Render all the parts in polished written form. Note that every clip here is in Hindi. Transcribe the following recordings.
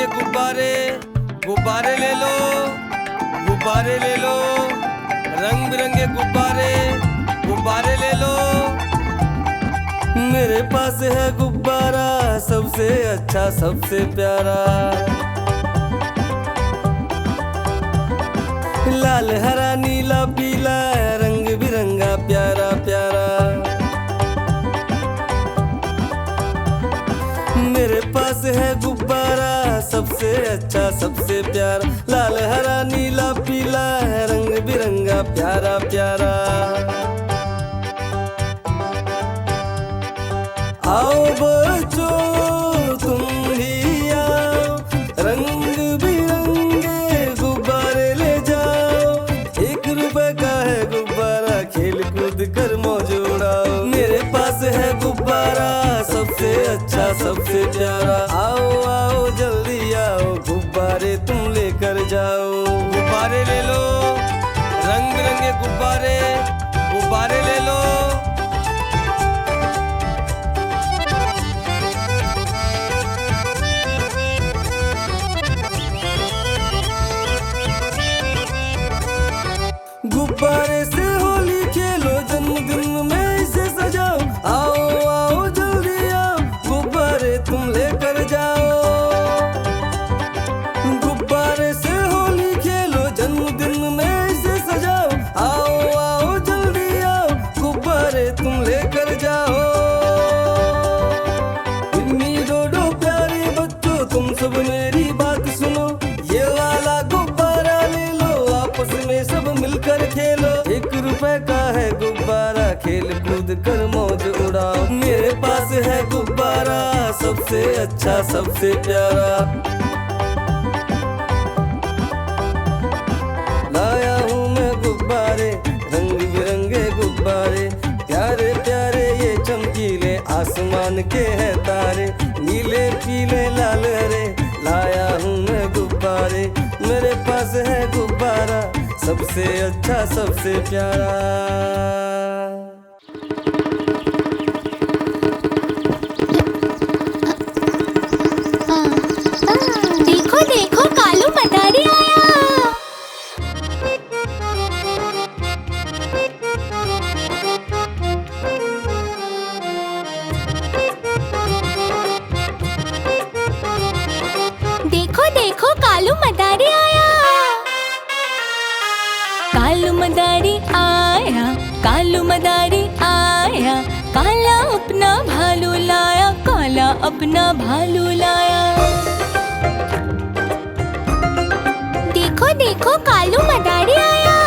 बिरंगे गुब्बारे, गुब्बारे ले लो, गुब्बारे ले लो, रंग बिरंगे गुब्बारे, गुब्बारे ले लो। मेरे पास है गुब्बारा सबसे अच्छा सबसे प्यारा, लाल हरा नीला पीला रंग बिरंगा प्यारा प्यारा। मेरे पास है गुब्बारा सबसे अच्छा सबसे प्यारा, लाल हरा नीला पीला रंग बिरंगा प्यारा प्यारा। आओ बच्चों तुम भी आओ, रंग बिरंगे गुब्बारे ले जाओ। 1 रुपए का है गुब्बारा, खेल कूद कर मौज उड़ाओ। मेरे पास है गुब्बारा सबसे अच्छा सबसे प्यारा, आओ आओ जल्दी आओ, गुब्बारे तुम लेकर जाओ। गुब्बारे ले लो, रंग बिरंगे गुब्बारे, गुब्बारे ले लो। गुब्बारे से होली खेलो, जन्मदिन में इसे सजाओ। आओ आओ जल्दी आओ, गुब्बारे तुम लेकर जाओ। गुब्बारे से होली खेलो, जन्मदिन में इसे सजाओ। आओ आओ जल्दी आओ, गुब्बारे तुम लेकर जाओ। इन्नी डोडो प्यारे बच्चों तुम सब मेरी बात सुनो, ये वाला गुब्बारा ले लो, आपस में सब मिलकर खेलो। 1 रुपए का है गुब्बारा, खेल कूद कर मौज उड़ाओ। मेरे पास है गुब्बारा सबसे अच्छा सबसे प्यारा, लाया हूँ मैं गुब्बारे रंग बिरंगे गुब्बारे, प्यारे प्यारे ये चमकीले आसमान के हैं तारे, नीले पीले लाल हरे लाया हूँ मैं गुब्बारे। मेरे पास है गुब्बारा सबसे अच्छा सबसे प्यारा। देखो देखो कालू मदारी आया। देखो देखो कालू मदारी आया। कालू मदारी आया, कालू मदारी आया, काला अपना भालू लाया, काला अपना भालू लाया। देखो देखो कालू मदारी आया।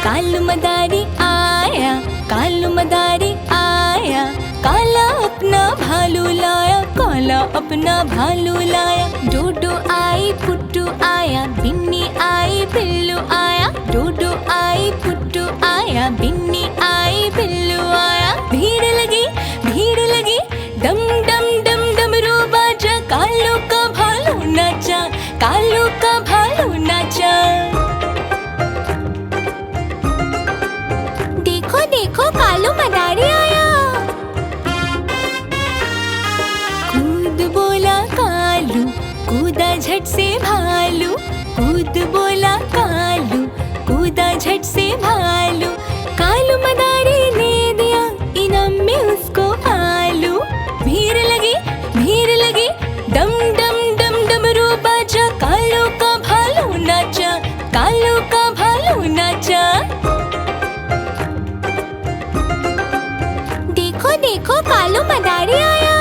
कालू मदारी आया, कालू मदारी आया, काला अपना भालू लाया, काला अपना भालू लाया। डोडो आई पुट्टू आया, बिन्नी आई बिल्लू आया, डोडो आई पुट्टू आया, बिन्नी आई बिल्लू आया। भीड़ लगी डम डम डम डमरू बाजा, कालू का भालू नाचा, कालू का भालू नाचा। देखो देखो कालू मदारी आया। कूद बोला कालू, कूदा झट से भालू, कूद बोला कालू, कूदा झट से भालू। कालू मदारी ने दिया इनाम में उसको आलू। भीड़ लगी डम डम डम डमरू बाजा, कालू का भालू नाचा, कालू का भालू नाचा। देखो देखो कालू मदारी आया।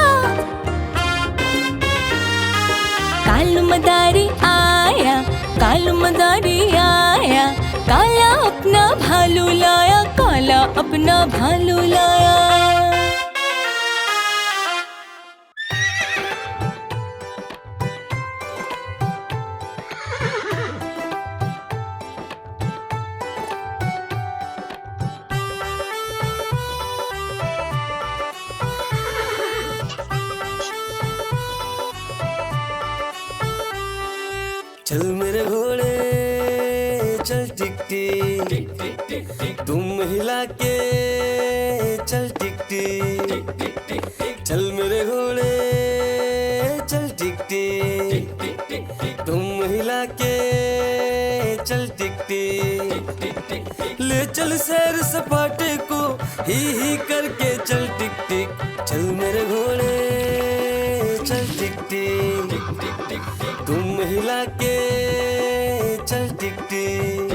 कालू मदारी आया, कालू मदारी आया, काला अपना भालू लाया, काला अपना भालू लाया। चल मेरे घोड़े चल टिक टिक, तुम हिला के चल टिक टिक, चल मेरे घोड़े तुम हिला के चल टिक टिक, ले चल सैर सपाटे को ही करके चल टिक टिक। चल मेरे घोड़े चल टिक टिक, तुम हिला के चल टिक टिक।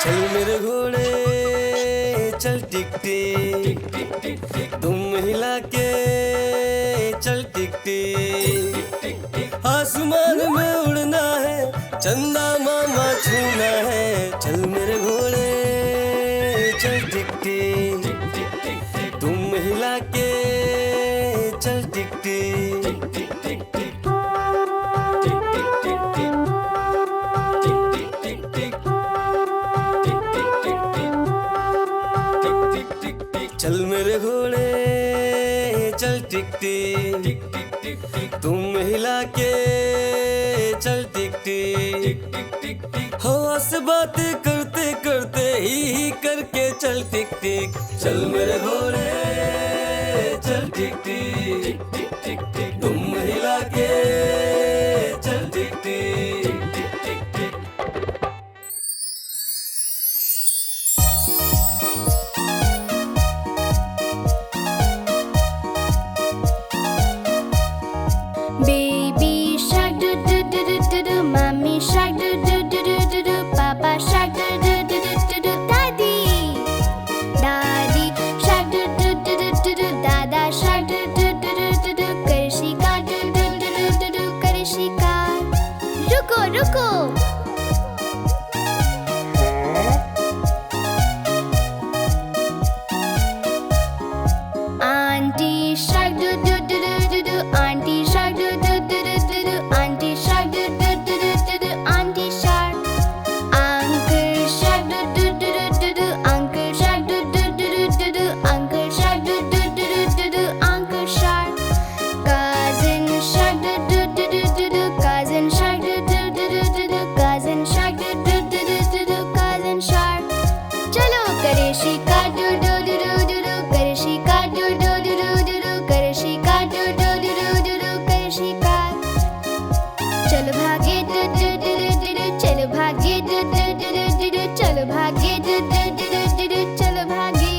चल मेरे घोड़े चल टिक टिक, तुम हिला के चल टिक टिक। आसमान में उड़ना है, चंदा मामा छूना है। चल मेरे घोड़े चल टिक टिक, तुम हिला के चल टिक टिक। चल मेरे घोड़े चल टिक टिक, तुम हिला के चल टिक टिक। हवा से बातें करते करते ही करके चल टिक टिक। चल मेरे घोड़े चल टिक टिक, तुम हिला के चल टिक टिक। Baby shark do do do do do do, mommy shark do do do do do do, papa shark do do do do do do, daddy shark do do do do do do, dada shark do do do do do do, Karishika do do do do do do, Karishika। रुको रुको, Auntie shark do do do do do do, Auntie shark do do do do do do, Auntie shark do do do do do do, Auntie shark। Uncle shark do do do do do do, Uncle shark do do do do do do, Uncle shark do do do do do do, Uncle shark। Cousin shark do do do do do do, Cousin shark do do do do do do, Cousin shark do do do do do do, Cousin shark। चलो Karishika do do do do do do, Karishika do do do do do do, Karishika do do do do do do, Karishika। चलो भागे do do do do do do, चलो भागे do do do do do do, चलो भागे do do do do do do, चलो भागे।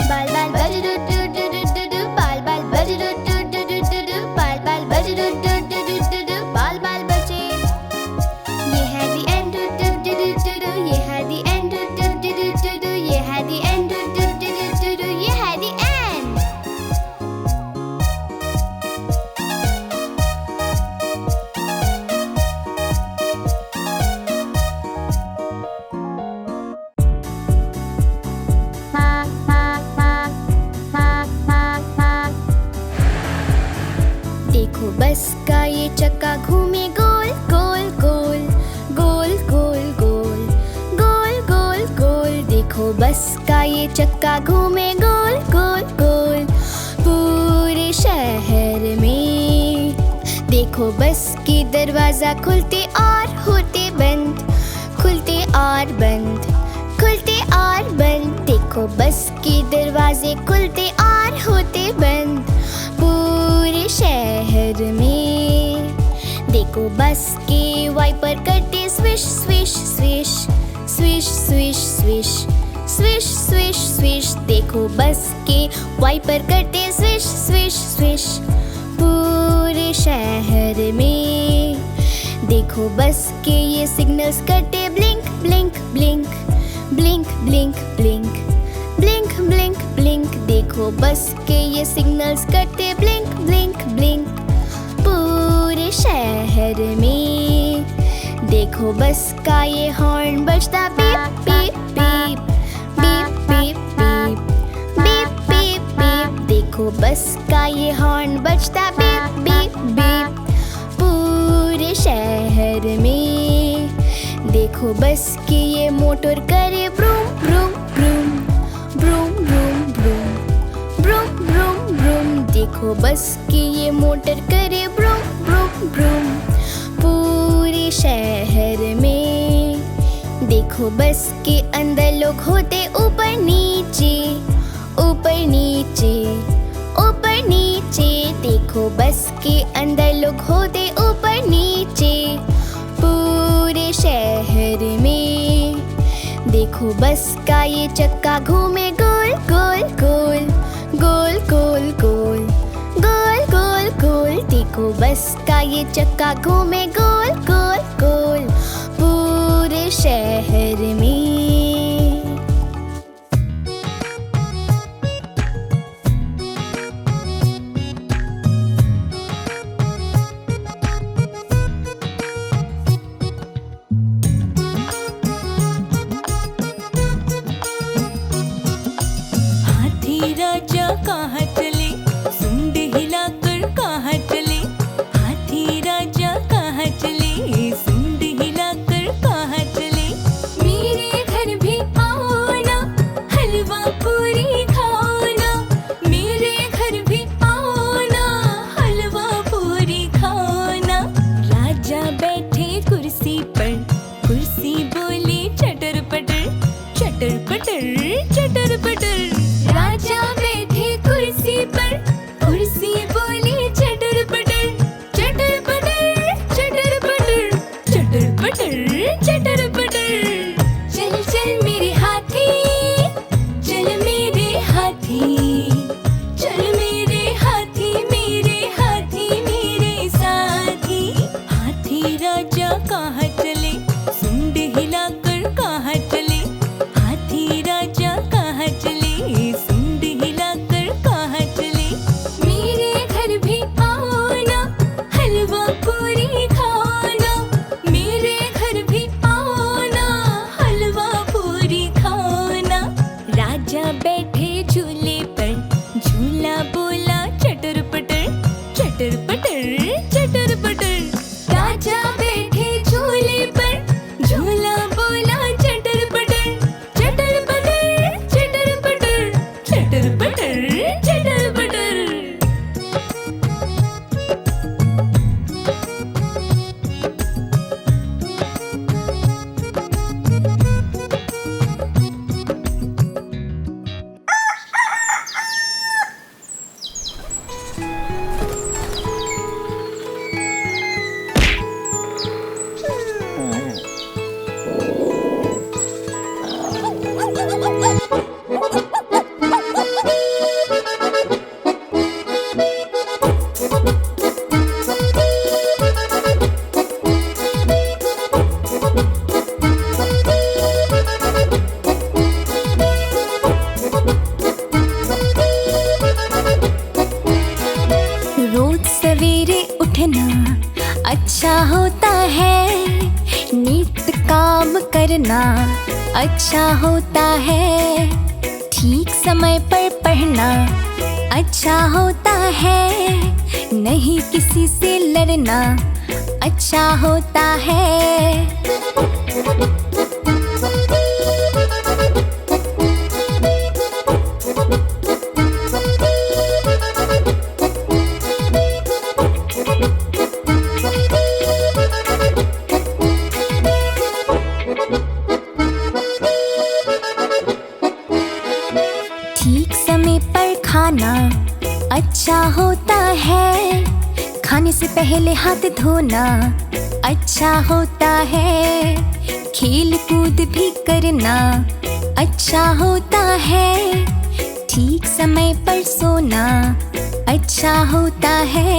बाल बाल बज do do do do do do, बाल बाल बज do do do do do do, बाल बाल बज do do do do do do, बाल बाल बजे। ये है the end do do do do do do, ये है the end do do do do do do, ये है the end do do do do do do, ये है the end। देखो बस का ये चक्का घूमे गोल गोल गोल, गोल गोल गोल, गोल गोल गोल। देखो बस का ये चक्का घूमे गोल गोल गोल पूरे शहर में। देखो बस के दरवाजा खुलते और होते बंद, खुलते और बंद, खुलते और बंद। देखो बस के दरवाजे खुलते और होते बंद पूरे शहर में। देखो बस के वाइपर करते swish swish swish, swish swish swish, swish swish swish. देखो बस के वाइपर करते स्विश स्विश स्विश पूरे शहर में। देखो बस के ये सिग्नल्स करते blink blink blink, blink blink blink, blink blink blink. देखो बस के ये सिग्नल्स करते ब्लिंक ब्लिंक ब्लिंक पूरे शहर में। देखो बस का ये हॉर्न बजता beep beep beep, beep beep beep, beep beep beep. देखो बस का ये हॉर्न बजता बीप बीप बीप पूरे शहर में। देखो बस की ये मोटर करे vroom vroom vroom, vroom vroom vroom, vroom vroom vroom. देखो बस की ये मोटर करे ब्रूम ब्रूम ब्रूम पूरे शहर में। देखो देखो बस के अंदर लोग होते ऊपर नीचे, ऊपर नीचे, ऊपर नीचे। देखो बस के अंदर लोग होते ऊपर नीचे पूरे शहर में। देखो बस का ये चक्का घूमे गोल गोल गोल, गोल गोल गोल, गोल गोल गोल। देखो बस का ये चक्का घूमे गोल गोल गोल पूरे शहर में। हाथी राजा कहाँ चले, सूंड हिलाकर कहाँ चले। हाथी राजा कहाँ चले, सूंड हिलाकर कहाँ चले। मेरे घर भी आओ ना, हलवा पूरी खाओ ना। मेरे घर भी आओ ना, हलवा पूरी खाओ ना। राजा बैठे कुर्सी पर, कुर्सी बोले चटर पटर, चटर पटर, चटर पटर। राजा बैठे कुर्सी पर, कुर्सी बोली चटर पटर, चटर पटर, चटर पटर, चटर पटर, चटर पटर। चल चल मेरे हाथी, चल मेरे हाथी, चल मेरे हाथी, मेरे हाथी मेरे साथी। हाथी राजा कहाँ चले, सूंड हिलाकर कहाँ चले। हाथी राजा कहाँ चले, सूंड हिलाकर कहाँ चले। मेरे घर भी आओ ना, हलवा पूरी खाओ ना। मेरे घर भी आओ ना, हलवा पूरी खाओ ना। राजा बैठे झूले पर, झूला बोला चटर पटर, चटर पटर, चटर पटर। राजा बैठे झूले पर, झूला बोला चटर पटर, चटर पटर, चटर पटर, चटर पटर, चटर पटर। रोज सवेरे उठना अच्छा होता है, नित काम करना अच्छा होता है। ठीक समय पर पढ़ना अच्छा होता है, नहीं किसी से लड़ना अच्छा होता है। ठीक समय पर खाना अच्छा होता है, खाने से पहले हाथ धोना अच्छा होता है। खेल कूद भी करना अच्छा होता है, ठीक समय पर सोना अच्छा होता है।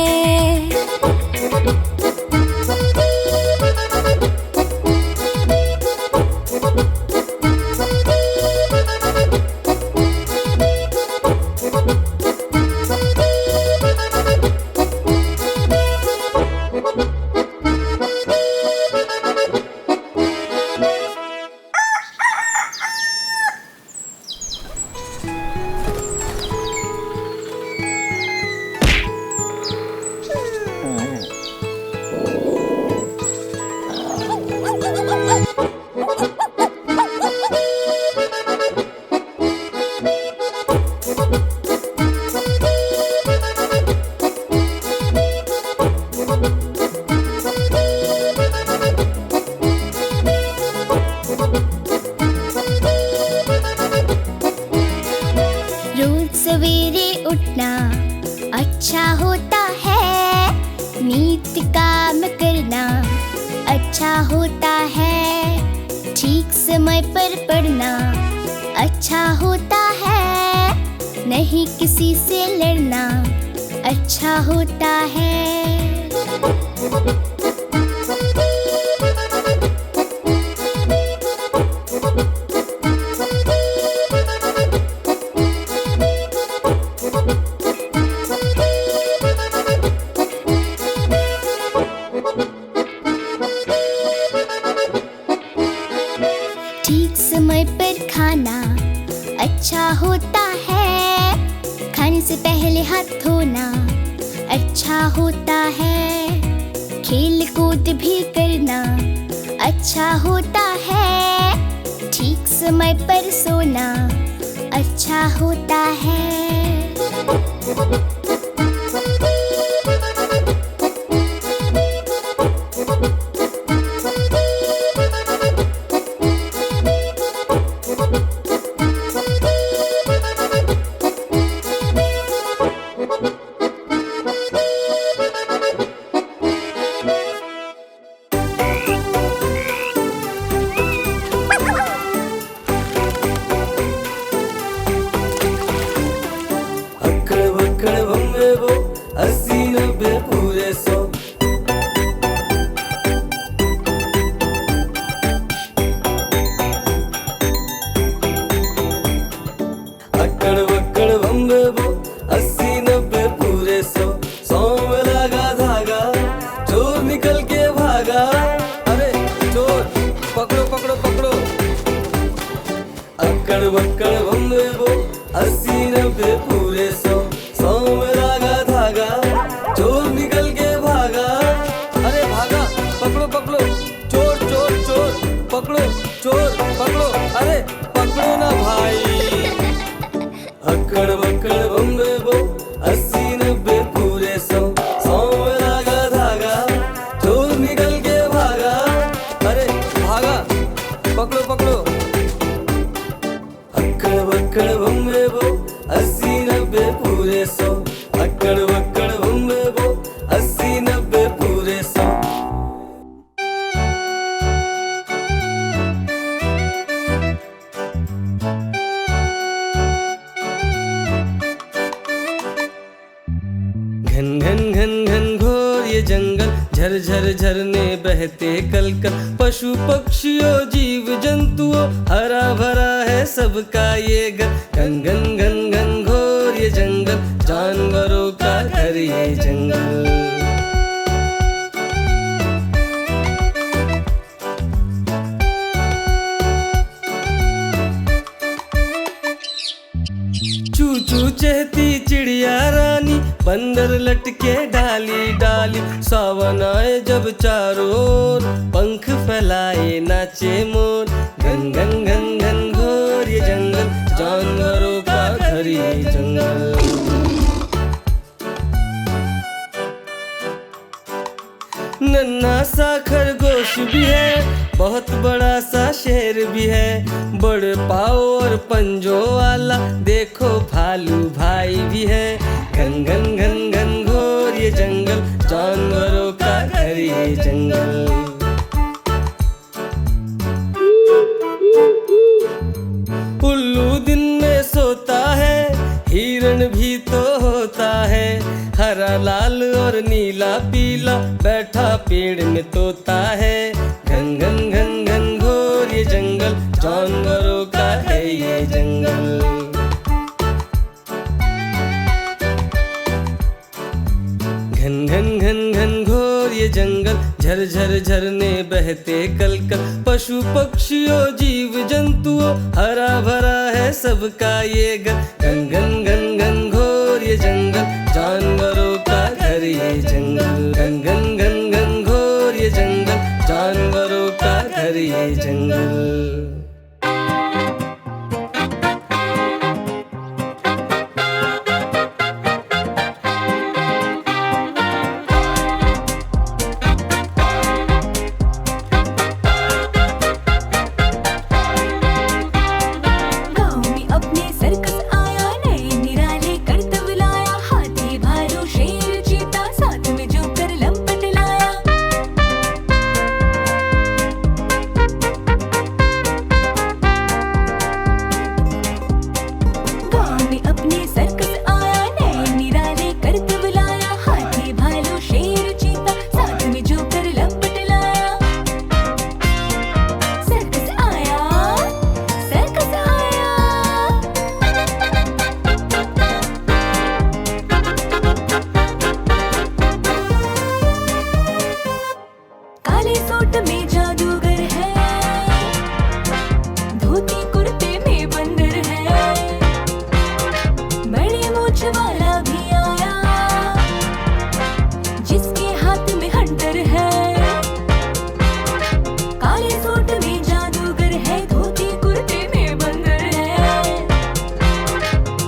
अच्छा होता है नीत काम करना, अच्छा होता है ठीक समय पर पढ़ना, अच्छा होता है नहीं किसी से लड़ना, अच्छा होता है। ठीक समय पर खाना अच्छा होता है, खाने से पहले हाथ धोना अच्छा होता है, खेल कूद भी करना अच्छा होता है, ठीक समय पर सोना अच्छा होता है। अक्कड़ बक्कड़ बम्बे बो, 80-90 पूरे 100। अक्कड़ बक्कड़ बम्बे बो, 80-90 पूरे 100। 100 में लगा धागा, चोर निकल के भागा। अरे चोर पकड़ो पकड़ो पकड़ो। अक्कड़ बक्कड़ बम्बे बो, 80-90 पूरे 100। 100 में लगा धागा, चोर निकल के भागा। अरे भागा, पकड़ो पकड़ो, चोर चोर चोर, पकड़ो चोर पकड़ो, अरे पकड़ो ना भाई। अक्कड़ बक्कड़ बम्बे बो, 80-90 पूरे 100। 100 में लगा धागा, चोर निकल के भागा। अरे भागा, पकड़ो पकड़ो। अक्कड़ बक्कड़ बम्बे बो, 80-90 पूरे 100। अक्कड़ बक्कड़ बम्बे बो, 80-90 पूरे 100। घन घन घन घन घोर ये जंगल, झरझर झरने बहते कलकल, पशु पक्षियों जीव जंतुओं, हरा भरा है सबका ये घर। घन घन घन घन घोर ये जंगल, जानवरों का घर ये जंगल। चू चू चहती चिड़िया रानी, बंदर लटके डाली डाली, सावन आए जब चारों ओर, पंख फैलाए नाचे मोर। घन घन घन घन घोर ये जंगल, जानवरों का घर ये जंगल। नन्हा सा खरगोश भी है, बहुत बड़ा सा शेर भी है, बड़े पाँव और पंजों वाला देखो भालू भाई भी है। घन घन घन घन घोर ये जंगल, जानवरों का घर ये जंगल। उल्लू दिन में सोता है, हिरण भी तो होता है, हरा लाल और नीला पीला बैठा पेड़ में तोता है। घन घन घन घन घोर ये जंगल, जानवरों का है ये जंगल। घन घन घन घन घोर ये जंगल, झरझर झरने बहते कलकल, पशु पक्षियों जीव जंतुओं, हरा भरा है सबका ये घर। घन घन घन घन घोर ये जंगल, जानवरों का घर ये जंगल। घन घन घन घन घोर ये जंगल, जानवरों का घर ये जंगल। गाँव में अपने सर्कस आया, नए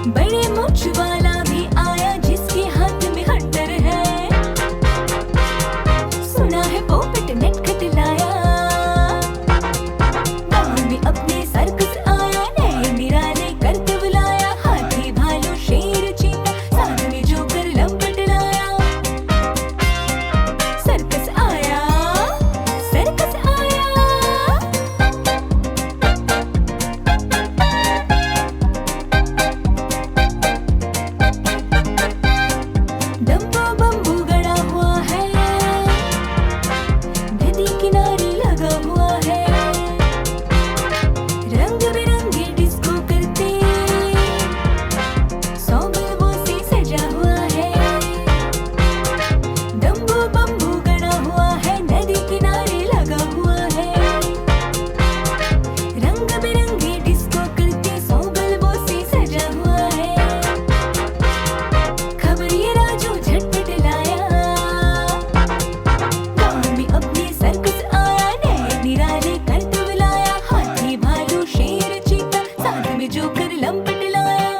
बड़े मुछ वाला भी आया जिसके हाथ में हंटर है। सुना है पोपट नटखट लाया, गाँव में अपने सर्कस आया, नए निराले करके बुलाया। हाथी भालू शेर चीता साथ में जोकर लंपट लाया। सर्कस आया, सर्कस आया। डम्बो बम्बू गड़ा हुआ है, नदी किनारे लगा हुआ है। रंग बिरंगे डिस्को करते 100 बल्बों से सजा हुआ है। डम्बो बम्बू गड़ा हुआ है, नदी किनारे लगा हुआ है। रंग बिरंगे डिस्को करते 100 बल्बों से सजा हुआ है। खबर ये राजू झटपट लाया, गाँव में अपने सर्कस आया, नए निराले करके बुलाया। हाथी भालू शेर चीता साथ में जोकर लंपट लाया।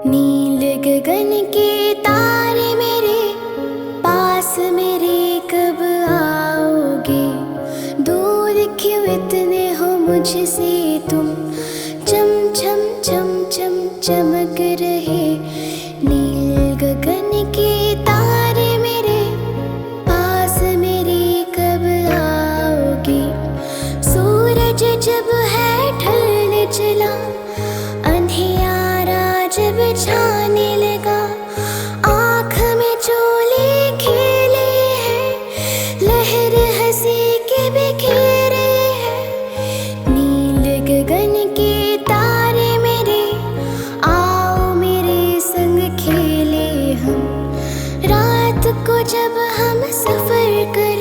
नील गगन के तारे मेरे पास मेरे कब आओगे? दूर क्यों इतने हो मुझसे तुम, चम चम चम चम चमक रहे। नील गगन के तारे मेरे पास मेरे कब आओगे? सूरज जब है ढलने चला, अंधियारा जब छाने लगा, आँख में चोले खेले हैं, लहर हंसी के बिखेरे हैं। नील गगन के तारे मेरे, आओ मेरे संग खेले हम। रात को जब हम सफर कर